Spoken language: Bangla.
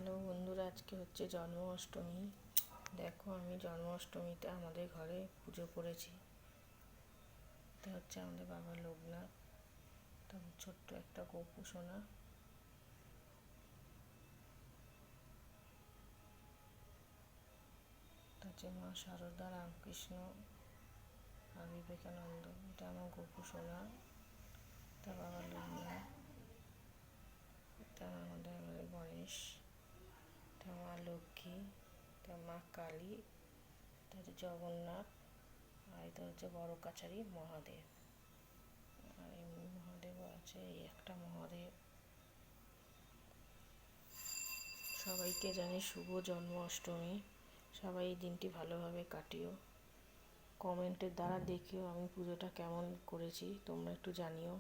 হ্যালো বন্ধুরা, আজকে হচ্ছে জন্মাষ্টমী। দেখো, আমি জন্মাষ্টমীতে আমাদের ঘরে পুজো করেছি। এটা হচ্ছে আমাদের বাবা লোকনাথ, তারপর ছোট্ট একটা গোপু সোনা। হচ্ছে মা শারদা, রামকৃষ্ণ আর বিবেকানন্দ। এটা আমার গোপু সোনা, তা বাবা লোকনাথ। এটা আমাদের গণেশ, এটা মা লক্ষ্মী, এটা মা কালী, এটা হচ্ছে জগন্নাথ, আর এটা হচ্ছে বড় কাছারি মহাদেব। আর এমনি মহাদেব আছে, এই একটা মহাদেব। সবাইকে জানি শুভ জন্মাষ্টমী। সবাই এই দিনটি ভালোভাবে কাটিও। কমেন্টের দ্বারা দেখিও আমি পুজোটা কেমন করেছি, তোমরা একটু জানিও।